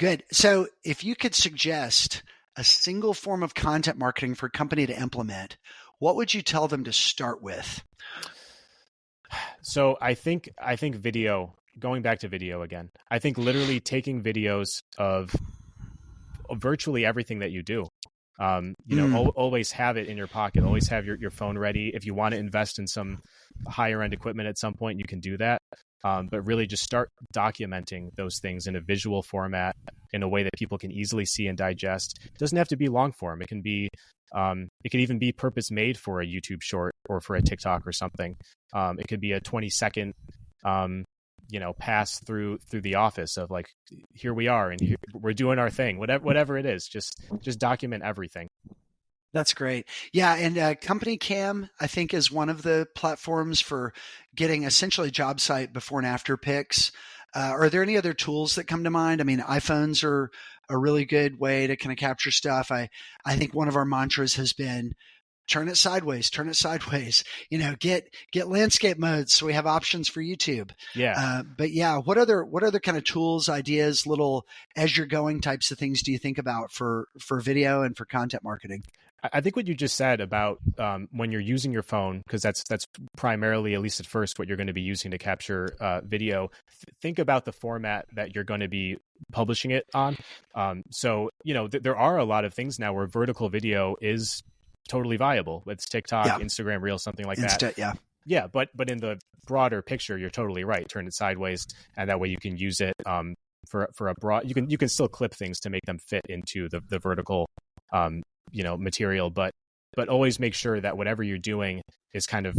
Good. So if you could suggest a single form of content marketing for a company to implement, what would you tell them to start with? So I think video, going back to video again, I think literally taking videos of virtually everything that you do. Always have it in your pocket, always have your phone ready. If you want to invest in some higher end equipment at some point, you can do that. But really just start documenting those things in a visual format in a way that people can easily see and digest. It doesn't have to be long form. It could even be purpose made for a YouTube short or for a TikTok or something. It could be a 20-second, pass through the office of like, here we are and here, we're doing our thing, whatever it is, just document everything. That's great. Yeah. And Company Cam, I think, is one of the platforms for getting essentially job site before and after pics. Are there any other tools that come to mind? I mean, iPhones are a really good way to kind of capture stuff. I think one of our mantras has been turn it sideways, get landscape modes so we have options for YouTube. Yeah. But yeah, what other kind of tools, ideas, little as you're going types of things do you think about for video and for content marketing? I think what you just said about when you're using your phone, because that's primarily, at least at first, what you're going to be using to capture video. Think about the format that you're going to be publishing it on. There are a lot of things now where vertical video is totally viable. It's TikTok, Yeah. Instagram Reels, something like that. Yeah. Yeah, but in the broader picture, you're totally right. Turn it sideways, and that way you can use it for a broad. You can still clip things to make them fit into the vertical material, but always make sure that whatever you're doing is kind of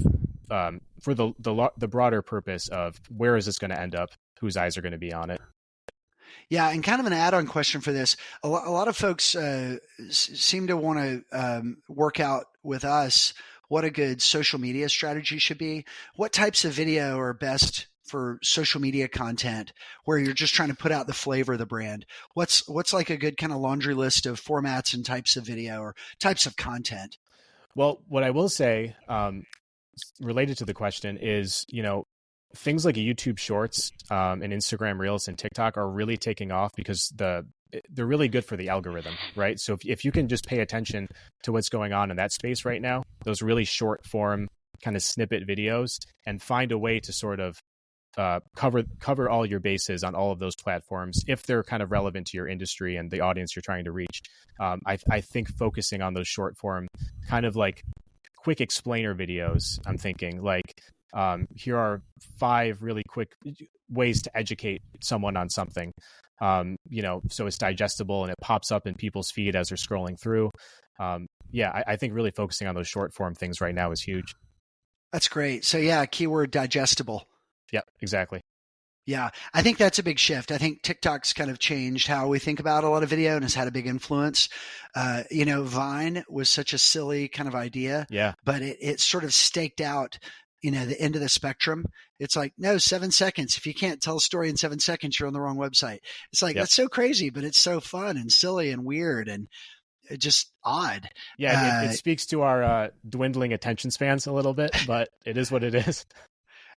for the broader purpose of where is this going to end up, whose eyes are going to be on it. Yeah, and kind of an add-on question for this. A lot of folks seem to want to work out with us what a good social media strategy should be. What types of video are best for social media content where you're just trying to put out the flavor of the brand? What's like a good kind of laundry list of formats and types of video or types of content? Well, what I will say related to the question is, things like YouTube Shorts and Instagram Reels and TikTok are really taking off because they're really good for the algorithm, right? So if you can just pay attention to what's going on in that space right now, those really short form kind of snippet videos, and find a way to sort of cover all your bases on all of those platforms if they're kind of relevant to your industry and the audience you're trying to reach. I think focusing on those short form, kind of like quick explainer videos, I'm thinking like, here are 5 really quick ways to educate someone on something, so it's digestible and it pops up in people's feed as they're scrolling through. I think really focusing on those short form things right now is huge. That's great. So yeah, keyword digestible. Yeah, exactly. Yeah, I think that's a big shift. I think TikTok's kind of changed how we think about a lot of video and has had a big influence. Vine was such a silly kind of idea, Yeah. but it sort of staked out, the end of the spectrum. It's like, no, 7 seconds. If you can't tell a story in 7 seconds, you're on the wrong website. It's like, Yep. That's so crazy, but it's so fun and silly and weird and just odd. Yeah, it speaks to our dwindling attention spans a little bit, but it is what it is.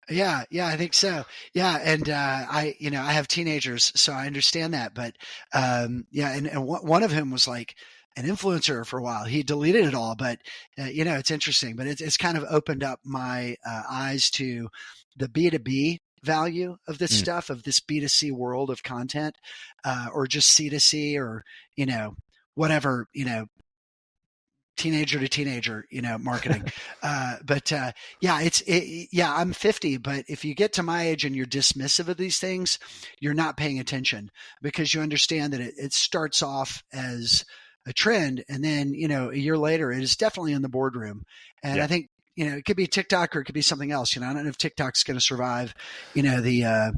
Yeah, I think so. Yeah, and I have teenagers, so I understand that. But and one of whom was like an influencer for a while. He deleted it all, but it's interesting. But it's kind of opened up my eyes to the B2B value of this stuff, of this B2C world of content, or just C2C, or whatever, teenager to teenager, marketing. I'm 50, but if you get to my age and you're dismissive of these things, you're not paying attention, because you understand that it starts off as a trend. And then, a year later, it is definitely in the boardroom. And Yeah. I think, it could be TikTok or it could be something else. I don't know if TikTok's going to survive, the,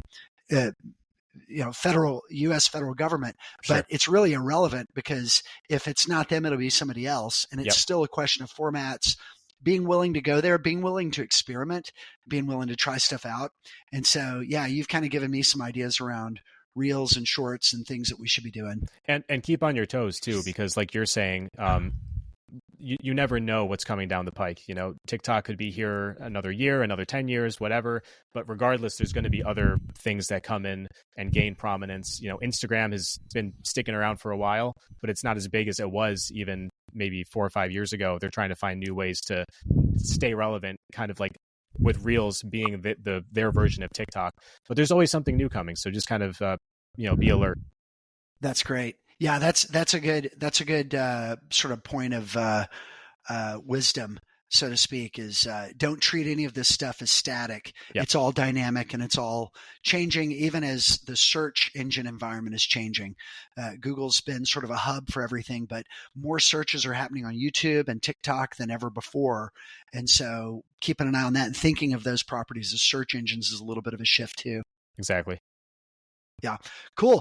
U.S. federal government, Sure. but it's really irrelevant, because if it's not them, it'll be somebody else. And it's Yep. still a question of formats, being willing to go there, being willing to experiment, being willing to try stuff out. And so, yeah, you've kind of given me some ideas around reels and shorts and things that we should be doing. And keep on your toes too, because like you're saying, you never know what's coming down the pike. You know, TikTok could be here another year, another 10 years, whatever. But regardless, there's going to be other things that come in and gain prominence. You know, Instagram has been sticking around for a while, but it's not as big as it was even maybe 4 or 5 years ago. They're trying to find new ways to stay relevant, kind of like with Reels being their version of TikTok. But there's always something new coming. So just kind of, be alert. That's great. Yeah, that's a good sort of point of wisdom, so to speak. Is don't treat any of this stuff as static. Yep. It's all dynamic and it's all changing, even as the search engine environment is changing. Google's been sort of a hub for everything, but more searches are happening on YouTube and TikTok than ever before. And so keeping an eye on that and thinking of those properties as search engines is a little bit of a shift too. Exactly. Yeah, cool.